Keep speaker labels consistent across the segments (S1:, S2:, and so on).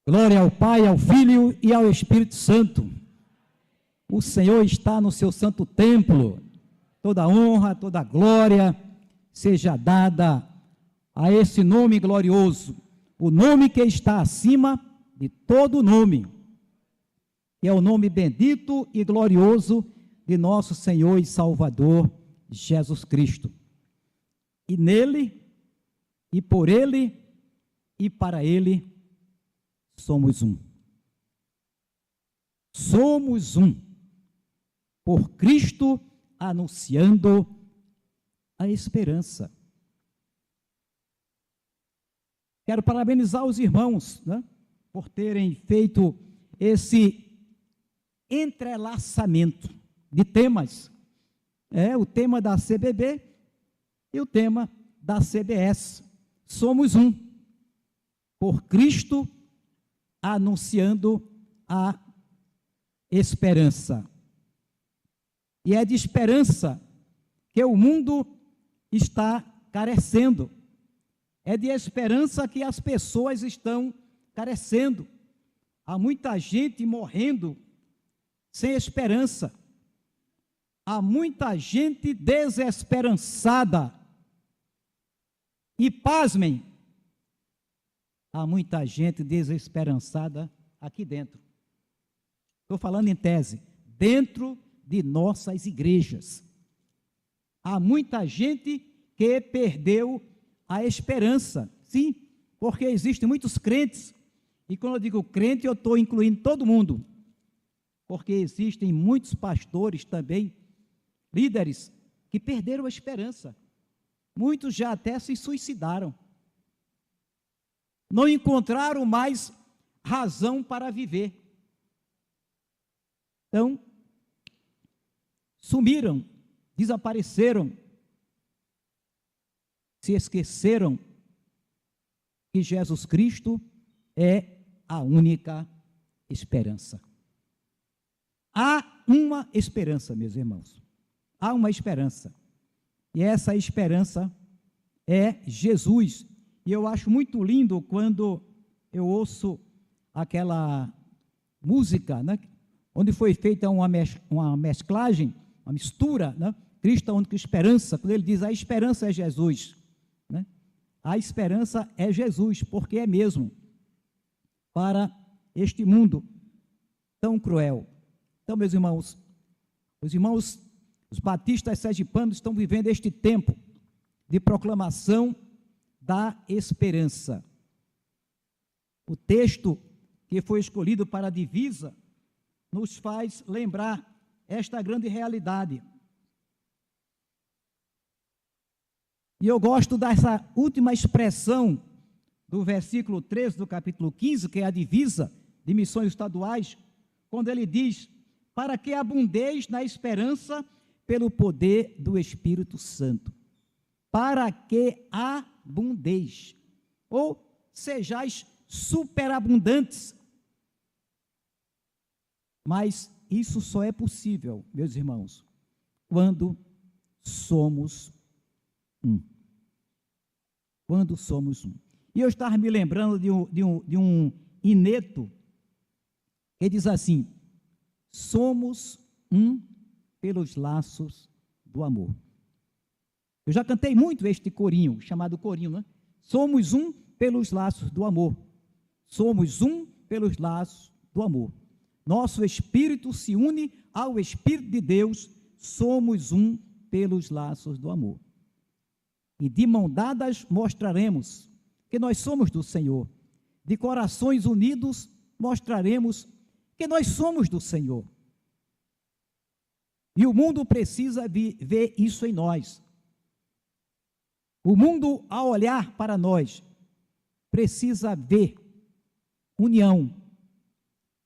S1: Glória ao Pai, ao Filho e ao Espírito Santo. O Senhor está no seu santo templo. Toda honra, toda glória seja dada a esse nome glorioso, o nome que está acima de todo nome, que é o nome bendito e glorioso de nosso Senhor e Salvador Jesus Cristo. E nele, e por ele, e para ele, somos um. Somos um. Por Cristo anunciando a esperança. Quero parabenizar os irmãos, né, por terem feito esse entrelaçamento de temas. O tema da CBB e o tema da CBS. Somos um. Por Cristo anunciando a esperança. E é de esperança que o mundo está carecendo. É de esperança que as pessoas estão carecendo. Há muita gente morrendo sem esperança. Há muita gente desesperançada. E pasmem, há muita gente desesperançada aqui dentro. Estou falando em tese, dentro de nossas igrejas. Há muita gente que perdeu a esperança, sim, porque existem muitos crentes, e quando eu digo crente, eu estou incluindo todo mundo, porque existem muitos pastores também, líderes, que perderam a esperança. Muitos já até se suicidaram. Não encontraram mais razão para viver. Então, sumiram, desapareceram, se esqueceram que Jesus Cristo é a única esperança. Há uma esperança, meus irmãos. Há uma esperança. E essa esperança é Jesus. E eu acho muito lindo quando eu ouço aquela música, né, onde foi feita uma mesclagem, uma mistura, né, Cristo é a única esperança, quando ele diz a esperança é Jesus, né? A esperança é Jesus, porque é mesmo para este mundo tão cruel. Então, meus irmãos, os batistas sergipanos estão vivendo este tempo de proclamação da esperança. O texto que foi escolhido para a divisa nos faz lembrar esta grande realidade. E eu gosto dessa última expressão do versículo 13 do capítulo 15, que é a divisa de missões estaduais, quando ele diz: para que abundeis na esperança pelo poder do Espírito Santo. Para que abundeis, ou sejais superabundantes. Mas isso só é possível, meus irmãos, quando somos um. Quando somos um. E eu estava me lembrando de um ineto que diz assim: somos um pelos laços do amor. Eu já cantei muito este corinho, chamado corinho, né? Somos um pelos laços do amor. Somos um pelos laços do amor. Nosso espírito se une ao Espírito de Deus, somos um pelos laços do amor. E de mão dadas mostraremos que nós somos do Senhor. De corações unidos mostraremos que nós somos do Senhor. E o mundo precisa ver isso em nós. O mundo, ao olhar para nós, precisa ver união,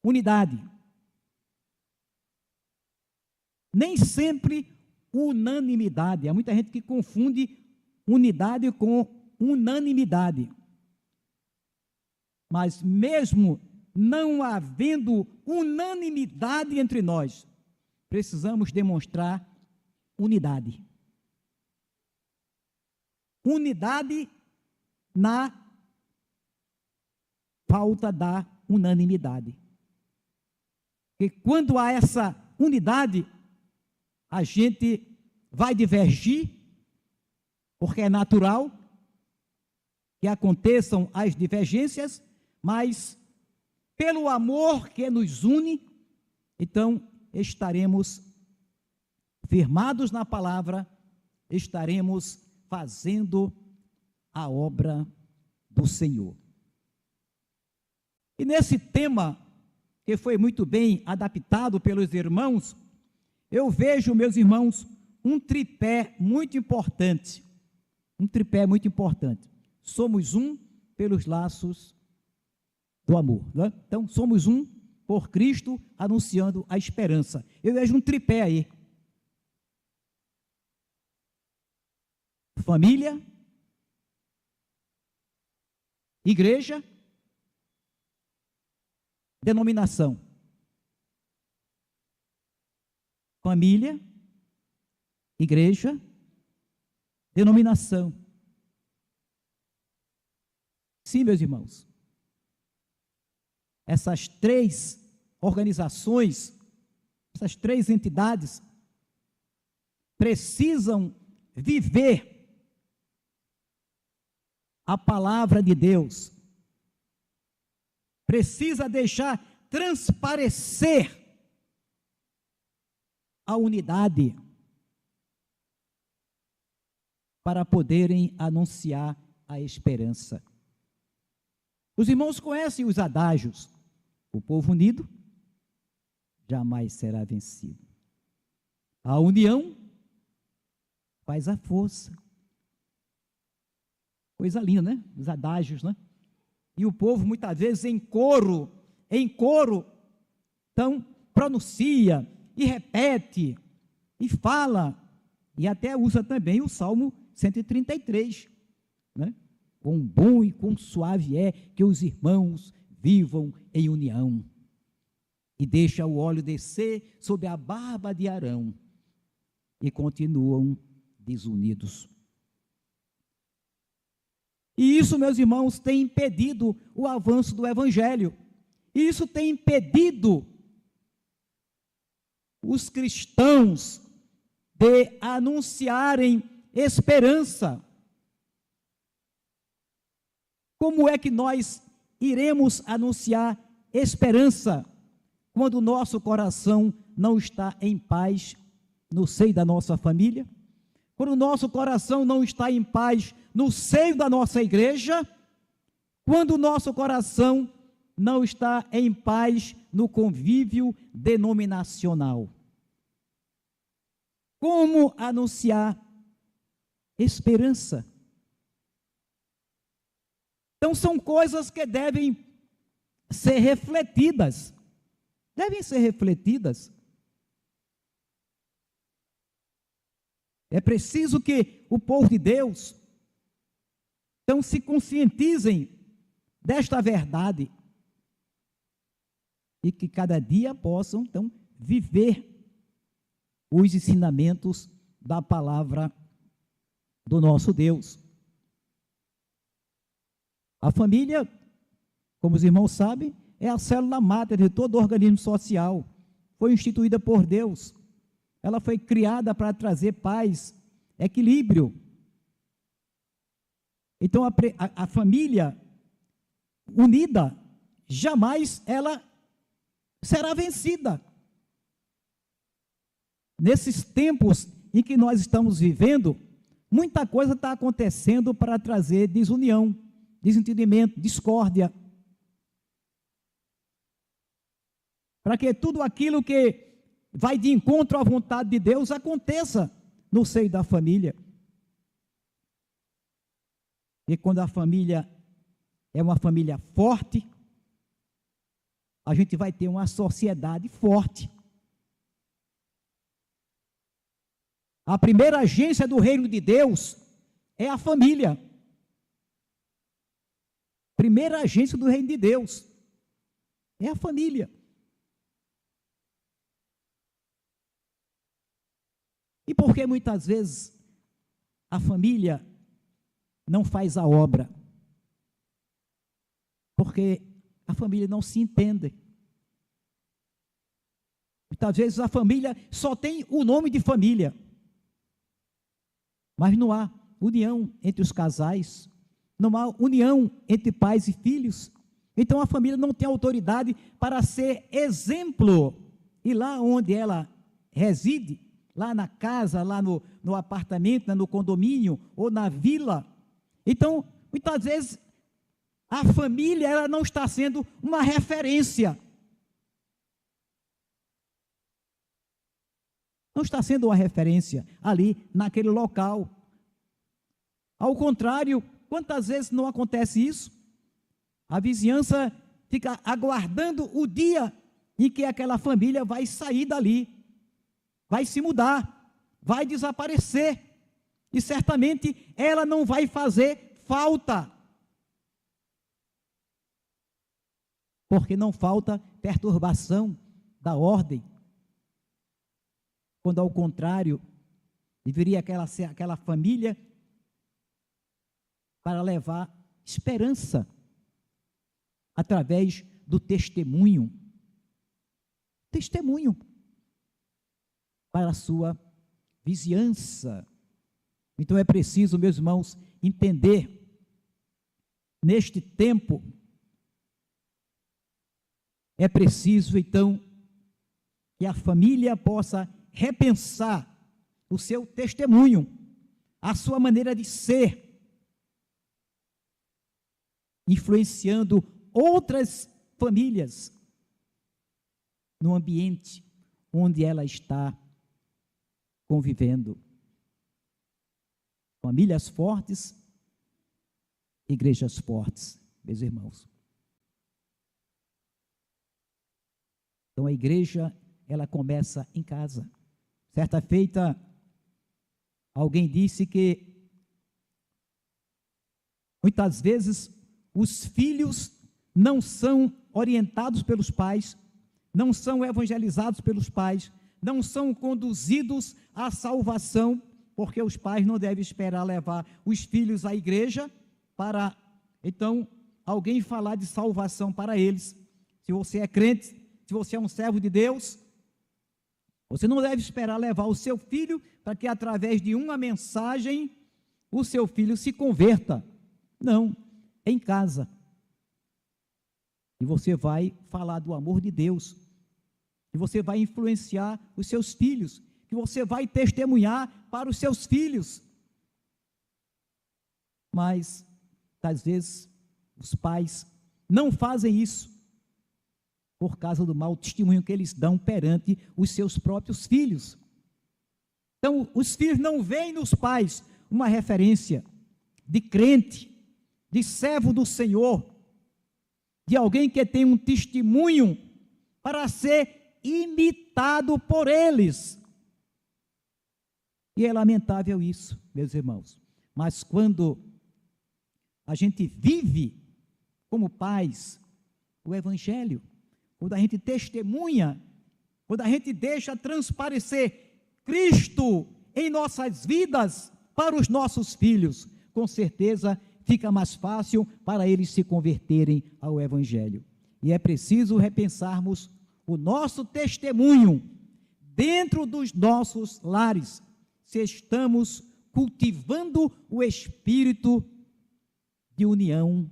S1: unidade. Nem sempre unanimidade. Há muita gente que confunde unidade com unanimidade. Mas mesmo não havendo unanimidade entre nós, precisamos demonstrar unidade. Unidade na falta da unanimidade. Porque quando há essa unidade, a gente vai divergir, porque é natural que aconteçam as divergências, mas pelo amor que nos une, então estaremos firmados na palavra, estaremos fazendo a obra do Senhor. E nesse tema, que foi muito bem adaptado pelos irmãos, eu vejo, meus irmãos, um tripé muito importante. Um tripé muito importante. Somos um pelos laços do amor. Não é? Então, somos um por Cristo, anunciando a esperança. Eu vejo um tripé aí. Família, igreja, denominação. Família, igreja, denominação. Sim, meus irmãos. Essas três organizações, essas três entidades, precisam viver a palavra de Deus. Precisa deixar transparecer a unidade para poderem anunciar a esperança. Os irmãos conhecem os adágios. O povo unido jamais será vencido. A união faz a força. Coisa linda, né? Os adágios, né? E o povo, muitas vezes, em coro, então, pronuncia e repete, e fala, e até usa também o Salmo 133, né? Quão bom e quão suave é que os irmãos vivam em união, e deixa o óleo descer sobre a barba de Arão, e continuam desunidos. E isso, meus irmãos, tem impedido o avanço do Evangelho. E isso tem impedido os cristãos de anunciarem esperança. Como é que nós iremos anunciar esperança quando o nosso coração não está em paz no seio da nossa família? Quando o nosso coração não está em paz no seio da nossa igreja? Quando o nosso coração não está em paz no convívio denominacional? Como anunciar esperança? Então, são coisas que devem ser refletidas. Devem ser refletidas. É preciso que o povo de Deus, então, se conscientizem desta verdade e que cada dia possam, então, viver os ensinamentos da palavra do nosso Deus. A família, como os irmãos sabem, é a célula máter de todo o organismo social. Foi instituída por Deus. Ela foi criada para trazer paz, equilíbrio. Então, a família unida, jamais ela será vencida. Nesses tempos em que nós estamos vivendo, muita coisa está acontecendo para trazer desunião, desentendimento, discórdia. Para que tudo aquilo que vai de encontro à vontade de Deus aconteça no seio da família. E quando a família é uma família forte, a gente vai ter uma sociedade forte. A primeira agência do reino de Deus é a família. Primeira agência do reino de Deus é a família. E por que muitas vezes a família não faz a obra? Porque a família não se entende. Muitas vezes a família só tem o nome de família, mas não há união entre os casais, não há união entre pais e filhos. Então a família não tem autoridade para ser exemplo. E lá onde ela reside, lá na casa, lá no apartamento, no condomínio ou na vila, então muitas vezes a família ela não está sendo uma referência. Não está sendo uma referência ali naquele local. Ao contrário, quantas vezes não acontece isso? A vizinhança fica aguardando o dia em que aquela família vai sair dali, vai se mudar, vai desaparecer, e certamente ela não vai fazer falta, porque não falta perturbação da ordem, quando ao contrário, deveria ser aquela família para levar esperança, através do testemunho para a sua vizinhança. Então é preciso, meus irmãos, entender, neste tempo, é preciso então, que a família possa repensar o seu testemunho, a sua maneira de ser, influenciando outras famílias no ambiente onde ela está convivendo. Famílias fortes, igrejas fortes, meus irmãos. Então a igreja, ela começa em casa. Certa feita, alguém disse que muitas vezes os filhos não são orientados pelos pais, não são evangelizados pelos pais, não são conduzidos à salvação, porque os pais não devem esperar levar os filhos à igreja para, então, alguém falar de salvação para eles. Se você é crente, se você é um servo de Deus, você não deve esperar levar o seu filho para que, através de uma mensagem, o seu filho se converta. Não, em casa. E você vai falar do amor de Deus, que você vai influenciar os seus filhos, que você vai testemunhar para os seus filhos. Mas, às vezes, os pais não fazem isso, por causa do mau testemunho que eles dão perante os seus próprios filhos. Então, os filhos não veem nos pais uma referência de crente, de servo do Senhor, de alguém que tem um testemunho para ser imitado por eles. E é lamentável isso, meus irmãos. Mas quando a gente vive como pais o Evangelho, quando a gente testemunha, quando a gente deixa transparecer Cristo em nossas vidas para os nossos filhos, com certeza fica mais fácil para eles se converterem ao Evangelho. E é preciso repensarmos o nosso testemunho dentro dos nossos lares, se estamos cultivando o espírito de união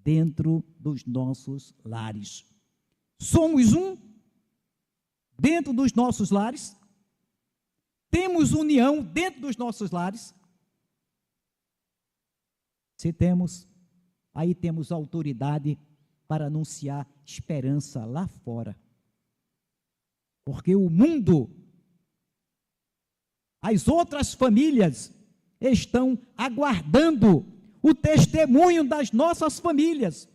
S1: dentro dos nossos lares. Somos um dentro dos nossos lares? Temos união dentro dos nossos lares? Se temos, aí temos autoridade para anunciar esperança lá fora. Porque o mundo, as outras famílias, estão aguardando o testemunho das nossas famílias,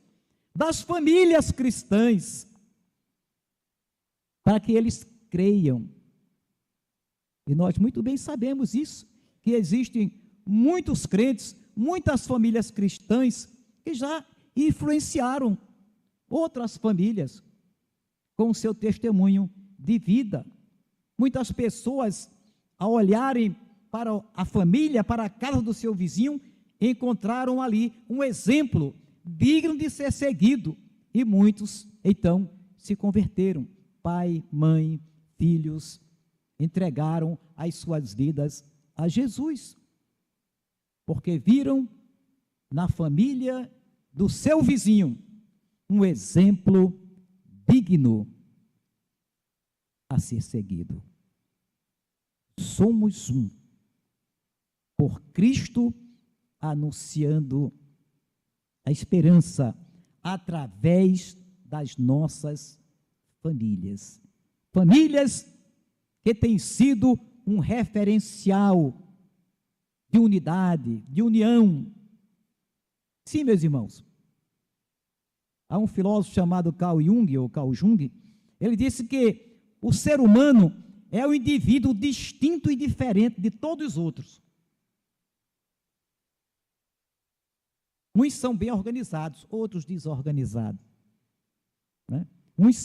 S1: das famílias cristãs, para que eles creiam. E nós muito bem sabemos isso, que existem muitos crentes, muitas famílias cristãs que já influenciaram outras famílias com o seu testemunho de vida. Muitas pessoas, ao olharem para a família, para a casa do seu vizinho, encontraram ali um exemplo digno de ser seguido, e muitos, então, se converteram. Pai, mãe, filhos, entregaram as suas vidas a Jesus, porque viram na família do seu vizinho um exemplo digno a ser seguido. Somos um, por Cristo, anunciando a esperança através das nossas famílias. Famílias que têm sido um referencial de unidade, de união. Sim, meus irmãos. Há um filósofo chamado Carl Jung, ele disse que o ser humano é um indivíduo distinto e diferente de todos os outros. Uns são bem organizados, outros desorganizados, né? Uns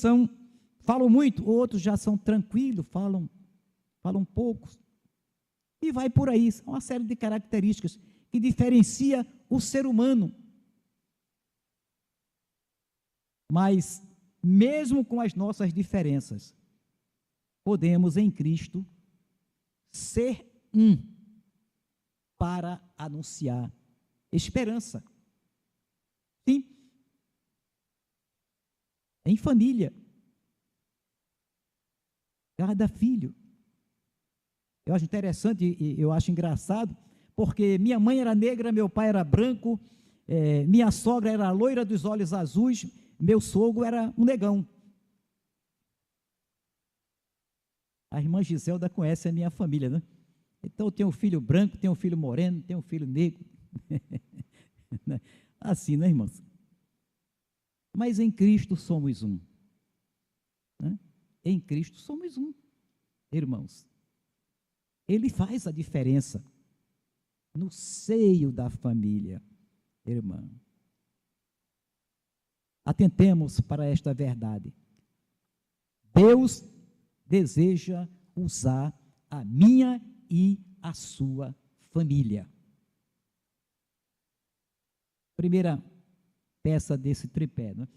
S1: falam muito, outros já são tranquilos, falam pouco. E vai por aí, são uma série de características que diferencia o ser humano. Mas, mesmo com as nossas diferenças, podemos em Cristo ser um para anunciar esperança. Sim, em família, cada filho. Eu acho interessante e eu acho engraçado, porque minha mãe era negra, meu pai era branco, minha sogra era loira dos olhos azuis, meu sogro era um negão. A irmã Giselda conhece a minha família, né? Então eu tenho um filho branco, tenho um filho moreno, tenho um filho negro. Assim, né, irmãos? Mas em Cristo somos um, né? Em Cristo somos um, irmãos. Ele faz a diferença no seio da família, irmã. Atentemos para esta verdade. Deus deseja usar a minha e a sua família. Primeira peça desse tripé, né?